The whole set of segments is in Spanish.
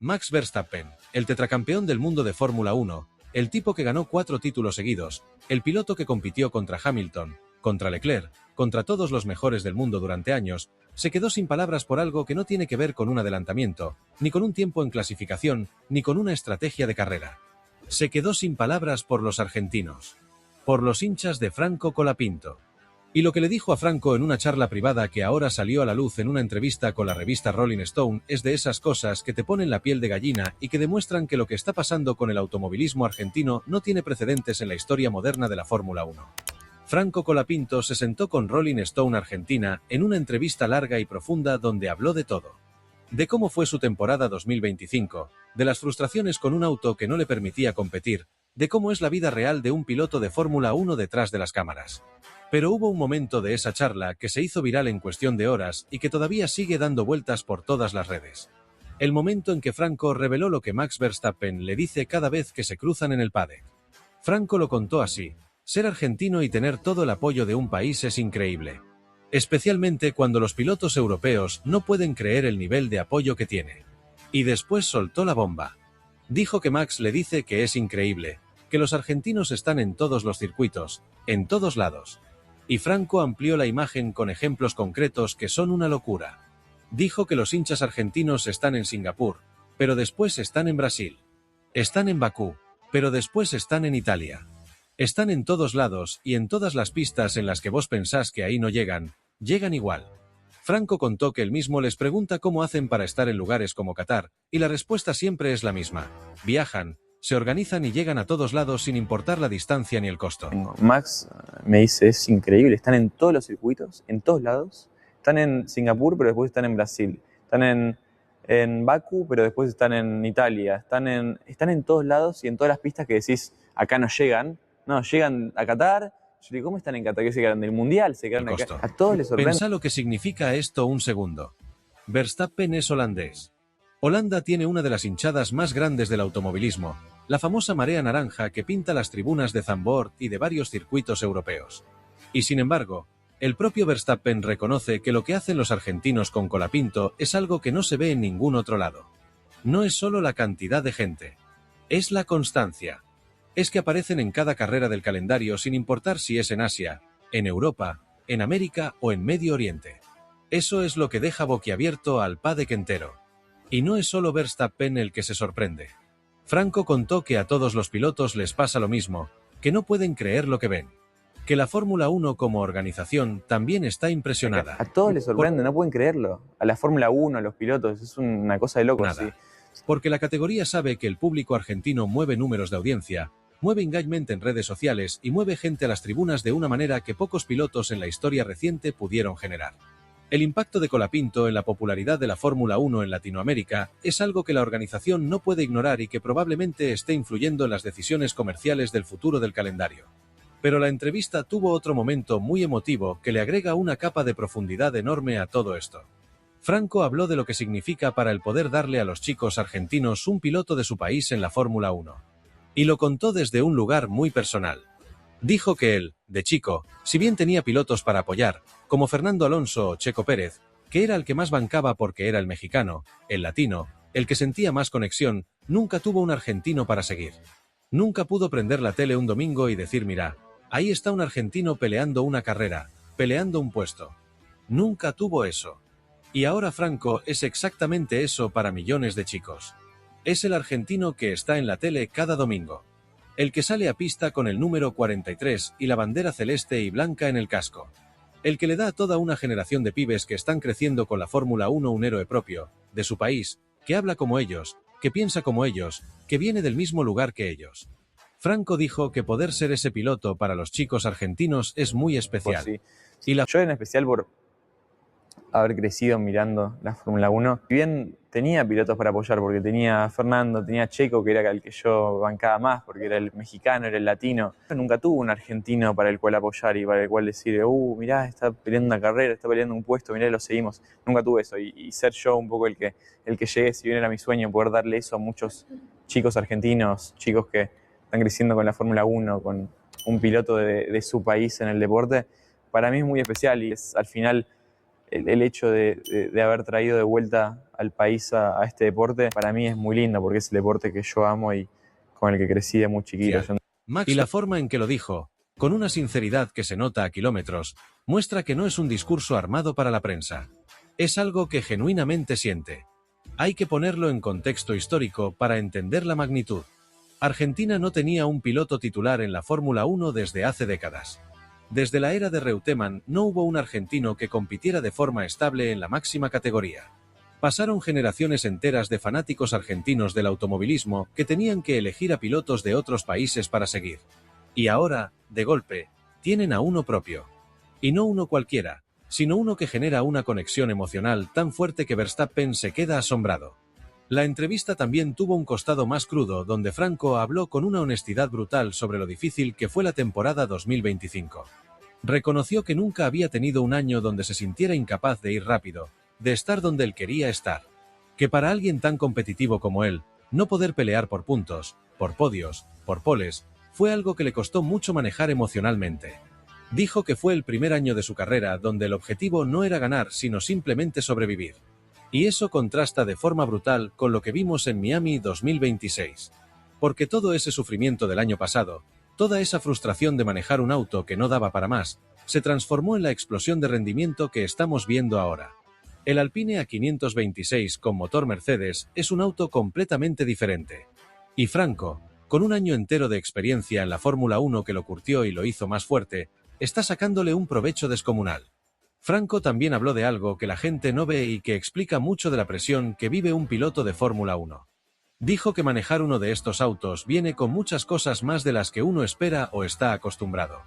Max Verstappen, el tetracampeón del mundo de Fórmula 1, el tipo que ganó 4 títulos seguidos, el piloto que compitió contra Hamilton, contra Leclerc, contra todos los mejores del mundo durante años, se quedó sin palabras por algo que no tiene que ver con un adelantamiento, ni con un tiempo en clasificación, ni con una estrategia de carrera. Se quedó sin palabras por los argentinos. Por los hinchas de Franco Colapinto. Y lo que le dijo a Franco en una charla privada que ahora salió a la luz en una entrevista con la revista Rolling Stone es de esas cosas que te ponen la piel de gallina y que demuestran que lo que está pasando con el automovilismo argentino no tiene precedentes en la historia moderna de la Fórmula 1. Franco Colapinto se sentó con Rolling Stone Argentina en una entrevista larga y profunda donde habló de todo. De cómo fue su temporada 2025, de las frustraciones con un auto que no le permitía competir, de cómo es la vida real de un piloto de Fórmula 1 detrás de las cámaras. Pero hubo un momento de esa charla que se hizo viral en cuestión de horas y que todavía sigue dando vueltas por todas las redes. El momento en que Franco reveló lo que Max Verstappen le dice cada vez que se cruzan en el paddock. Franco lo contó así: ser argentino y tener todo el apoyo de un país es increíble. Especialmente cuando los pilotos europeos no pueden creer el nivel de apoyo que tiene. Y después soltó la bomba. Dijo que Max le dice que es increíble, que los argentinos están en todos los circuitos, en todos lados. Y Franco amplió la imagen con ejemplos concretos que son una locura. Dijo que los hinchas argentinos están en Singapur, pero después están en Brasil. Están en Bakú, pero después están en Italia. Están en todos lados y en todas las pistas en las que vos pensás que ahí no llegan, llegan igual. Franco contó que él mismo les pregunta cómo hacen para estar en lugares como Qatar, y la respuesta siempre es la misma: viajan, se organizan y llegan a todos lados sin importar la distancia ni el costo. Max me dice, es increíble, están en todos los circuitos, en todos lados. Están en Singapur, pero después están en Brasil. Están en Bakú, pero después están en Italia. Están en todos lados y en todas las pistas que decís, acá no llegan. No, llegan a Qatar. Yo digo, ¿cómo están en Qatar? ¿Qué se quedaron del Mundial? ¿Se quedaron acá? A todos les sorprende. Pensá lo que significa esto un segundo. Verstappen es holandés. Holanda tiene una de las hinchadas más grandes del automovilismo, la famosa marea naranja que pinta las tribunas de Zandvoort y de varios circuitos europeos. Y sin embargo, el propio Verstappen reconoce que lo que hacen los argentinos con Colapinto es algo que no se ve en ningún otro lado. No es solo la cantidad de gente, es la constancia. Es que aparecen en cada carrera del calendario sin importar si es en Asia, en Europa, en América o en Medio Oriente. Eso es lo que deja boquiabierto al paddock entero. Y no es solo Verstappen el que se sorprende. Franco contó que a todos los pilotos les pasa lo mismo, que no pueden creer lo que ven. Que la Fórmula 1 como organización también está impresionada. A todos les sorprende, no pueden creerlo. A la Fórmula 1, a los pilotos, es una cosa de locos. Sí. Porque la categoría sabe que el público argentino mueve números de audiencia, mueve engagement en redes sociales y mueve gente a las tribunas de una manera que pocos pilotos en la historia reciente pudieron generar. El impacto de Colapinto en la popularidad de la Fórmula 1 en Latinoamérica es algo que la organización no puede ignorar y que probablemente esté influyendo en las decisiones comerciales del futuro del calendario. Pero la entrevista tuvo otro momento muy emotivo que le agrega una capa de profundidad enorme a todo esto. Franco habló de lo que significa para el poder darle a los chicos argentinos un piloto de su país en la Fórmula 1. Y lo contó desde un lugar muy personal. Dijo que él, de chico, si bien tenía pilotos para apoyar, como Fernando Alonso o Checo Pérez, que era el que más bancaba porque era el mexicano, el latino, el que sentía más conexión, nunca tuvo un argentino para seguir. Nunca pudo prender la tele un domingo y decir, mira, ahí está un argentino peleando una carrera, peleando un puesto. Nunca tuvo eso. Y ahora Franco es exactamente eso para millones de chicos. Es el argentino que está en la tele cada domingo. El que sale a pista con el número 43 y la bandera celeste y blanca en el casco. El que le da a toda una generación de pibes que están creciendo con la Fórmula 1 un héroe propio, de su país, que habla como ellos, que piensa como ellos, que viene del mismo lugar que ellos. Franco dijo que poder ser ese piloto para los chicos argentinos es muy especial. Pues sí. Yo en especial por haber crecido mirando la Fórmula 1. Si bien tenía pilotos para apoyar, porque tenía a Fernando, tenía a Checo, que era el que yo bancaba más, porque era el mexicano, era el latino. Nunca tuvo un argentino para el cual apoyar y para el cual decir, mirá, está peleando una carrera, está peleando un puesto, mirá, lo seguimos. Nunca tuve eso. Y ser yo un poco el que llegué, si bien era mi sueño, poder darle eso a muchos chicos argentinos, chicos que están creciendo con la Fórmula 1, con un piloto de su país en el deporte, para mí es muy especial y es al final el hecho de haber traído de vuelta al país a este deporte, para mí es muy lindo porque es el deporte que yo amo y con el que crecí de muy chiquito. Y la forma en que lo dijo, con una sinceridad que se nota a kilómetros, muestra que no es un discurso armado para la prensa. Es algo que genuinamente siente. Hay que ponerlo en contexto histórico para entender la magnitud. Argentina no tenía un piloto titular en la Fórmula 1 desde hace décadas. Desde la era de Reutemann no hubo un argentino que compitiera de forma estable en la máxima categoría. Pasaron generaciones enteras de fanáticos argentinos del automovilismo que tenían que elegir a pilotos de otros países para seguir. Y ahora, de golpe, tienen a uno propio. Y no uno cualquiera, sino uno que genera una conexión emocional tan fuerte que Verstappen se queda asombrado. La entrevista también tuvo un costado más crudo, donde Franco habló con una honestidad brutal sobre lo difícil que fue la temporada 2025. Reconoció que nunca había tenido un año donde se sintiera incapaz de ir rápido, de estar donde él quería estar. Que para alguien tan competitivo como él, no poder pelear por puntos, por podios, por poles, fue algo que le costó mucho manejar emocionalmente. Dijo que fue el primer año de su carrera donde el objetivo no era ganar sino simplemente sobrevivir. Y eso contrasta de forma brutal con lo que vimos en Miami 2026. Porque todo ese sufrimiento del año pasado, toda esa frustración de manejar un auto que no daba para más, se transformó en la explosión de rendimiento que estamos viendo ahora. El Alpine A526 con motor Mercedes es un auto completamente diferente. Y Franco, con un año entero de experiencia en la Fórmula 1 que lo curtió y lo hizo más fuerte, está sacándole un provecho descomunal. Franco también habló de algo que la gente no ve y que explica mucho de la presión que vive un piloto de Fórmula 1. Dijo que manejar uno de estos autos viene con muchas cosas más de las que uno espera o está acostumbrado.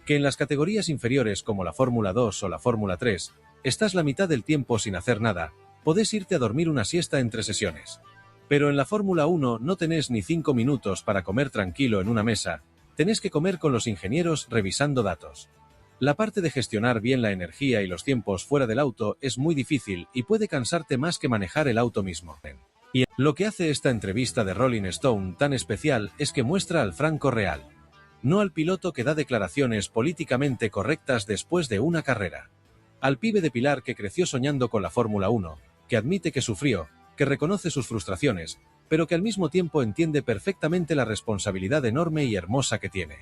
Que en las categorías inferiores como la Fórmula 2 o la Fórmula 3, estás la mitad del tiempo sin hacer nada, podés irte a dormir una siesta entre sesiones. Pero en la Fórmula 1 no tenés ni 5 minutos para comer tranquilo en una mesa, tenés que comer con los ingenieros revisando datos. La parte de gestionar bien la energía y los tiempos fuera del auto es muy difícil y puede cansarte más que manejar el auto mismo. Y lo que hace esta entrevista de Rolling Stone tan especial es que muestra al Franco real. No al piloto que da declaraciones políticamente correctas después de una carrera. Al pibe de Pilar que creció soñando con la Fórmula 1, que admite que sufrió, que reconoce sus frustraciones, pero que al mismo tiempo entiende perfectamente la responsabilidad enorme y hermosa que tiene.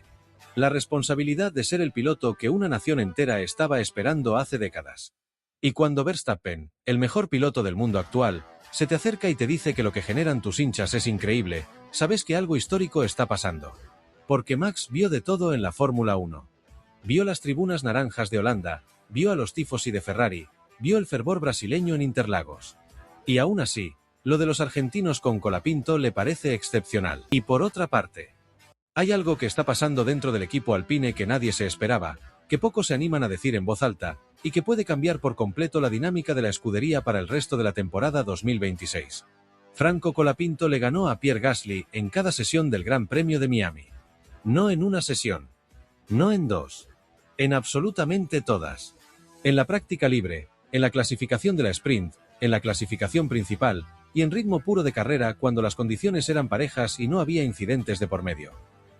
La responsabilidad de ser el piloto que una nación entera estaba esperando hace décadas. Y cuando Verstappen, el mejor piloto del mundo actual, se te acerca y te dice que lo que generan tus hinchas es increíble, sabes que algo histórico está pasando. Porque Max vio de todo en la Fórmula 1. Vio las tribunas naranjas de Holanda, vio a los tifosi de Ferrari, vio el fervor brasileño en Interlagos. Y aún así, lo de los argentinos con Colapinto le parece excepcional. Y por otra parte, hay algo que está pasando dentro del equipo Alpine que nadie se esperaba, que pocos se animan a decir en voz alta, y que puede cambiar por completo la dinámica de la escudería para el resto de la temporada 2026. Franco Colapinto le ganó a Pierre Gasly en cada sesión del Gran Premio de Miami. No en una sesión. No en dos. En absolutamente todas. En la práctica libre, en la clasificación de la sprint, en la clasificación principal, y en ritmo puro de carrera cuando las condiciones eran parejas y no había incidentes de por medio.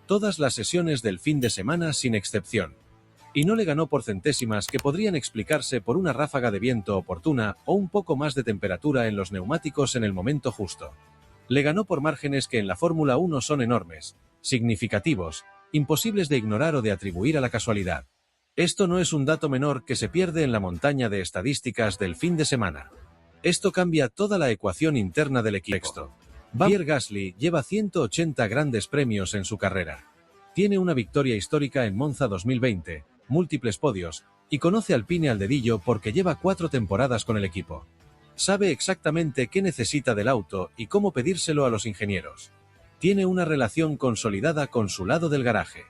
Todas las sesiones del fin de semana sin excepción. Y no le ganó por centésimas que podrían explicarse por una ráfaga de viento oportuna o un poco más de temperatura en los neumáticos en el momento justo. Le ganó por márgenes que en la Fórmula 1 son enormes, significativos, imposibles de ignorar o de atribuir a la casualidad. Esto no es un dato menor que se pierde en la montaña de estadísticas del fin de semana. Esto cambia toda la ecuación interna del equipo. Pierre Gasly lleva 180 grandes premios en su carrera. Tiene una victoria histórica en Monza 2020, múltiples podios, y conoce Alpine al dedillo porque lleva 4 temporadas con el equipo. Sabe exactamente qué necesita del auto y cómo pedírselo a los ingenieros. Tiene una relación consolidada con su lado del garaje.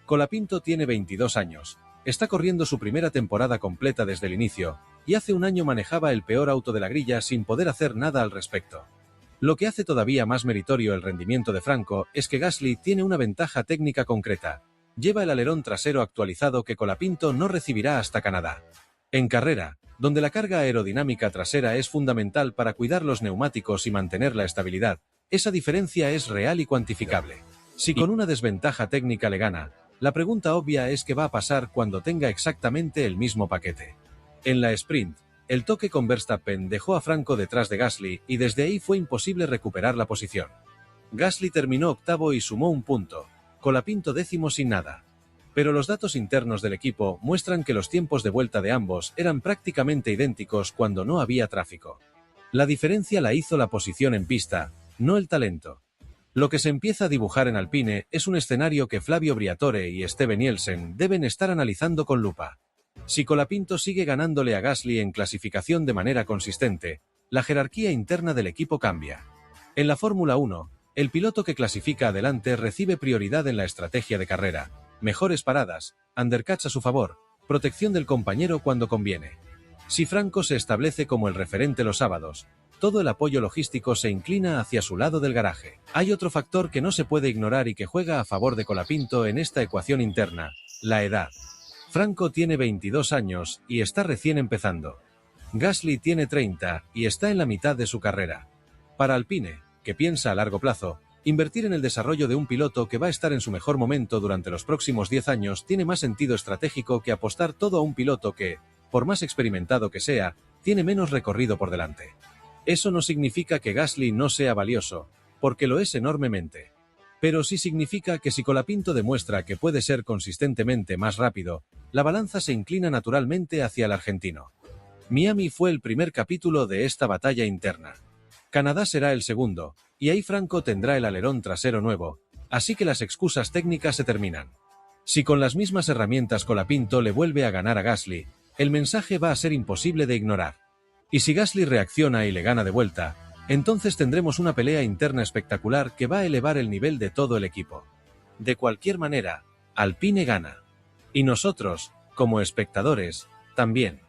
Colapinto tiene 22 años, está corriendo su primera temporada completa desde el inicio, y hace un año manejaba el peor auto de la grilla sin poder hacer nada al respecto. Lo que hace todavía más meritorio el rendimiento de Franco es que Gasly tiene una ventaja técnica concreta. Lleva el alerón trasero actualizado que Colapinto no recibirá hasta Canadá. En carrera, donde la carga aerodinámica trasera es fundamental para cuidar los neumáticos y mantener la estabilidad, esa diferencia es real y cuantificable. Si con una desventaja técnica le gana, la pregunta obvia es qué va a pasar cuando tenga exactamente el mismo paquete. En la sprint, El toque con Verstappen dejó a Franco detrás de Gasly y desde ahí fue imposible recuperar la posición. Gasly terminó octavo y sumó un punto, Colapinto décimo sin nada. Pero los datos internos del equipo muestran que los tiempos de vuelta de ambos eran prácticamente idénticos cuando no había tráfico. La diferencia la hizo la posición en pista, no el talento. Lo que se empieza a dibujar en Alpine es un escenario que Flavio Briatore y Steven Nielsen deben estar analizando con lupa. Si Colapinto sigue ganándole a Gasly en clasificación de manera consistente, la jerarquía interna del equipo cambia. En la Fórmula 1, el piloto que clasifica adelante recibe prioridad en la estrategia de carrera, mejores paradas, undercuts a su favor, protección del compañero cuando conviene. Si Franco se establece como el referente los sábados, todo el apoyo logístico se inclina hacia su lado del garaje. Hay otro factor que no se puede ignorar y que juega a favor de Colapinto en esta ecuación interna: la edad. Franco tiene 22 años y está recién empezando. Gasly tiene 30 y está en la mitad de su carrera. Para Alpine, que piensa a largo plazo, invertir en el desarrollo de un piloto que va a estar en su mejor momento durante los próximos 10 años tiene más sentido estratégico que apostar todo a un piloto que, por más experimentado que sea, tiene menos recorrido por delante. Eso no significa que Gasly no sea valioso, porque lo es enormemente. Pero sí significa que si Colapinto demuestra que puede ser consistentemente más rápido, la balanza se inclina naturalmente hacia el argentino. Miami fue el primer capítulo de esta batalla interna. Canadá será el segundo, y ahí Franco tendrá el alerón trasero nuevo, así que las excusas técnicas se terminan. Si con las mismas herramientas Colapinto le vuelve a ganar a Gasly, el mensaje va a ser imposible de ignorar. Y si Gasly reacciona y le gana de vuelta, entonces tendremos una pelea interna espectacular que va a elevar el nivel de todo el equipo. De cualquier manera, Alpine gana. Y nosotros, como espectadores, también.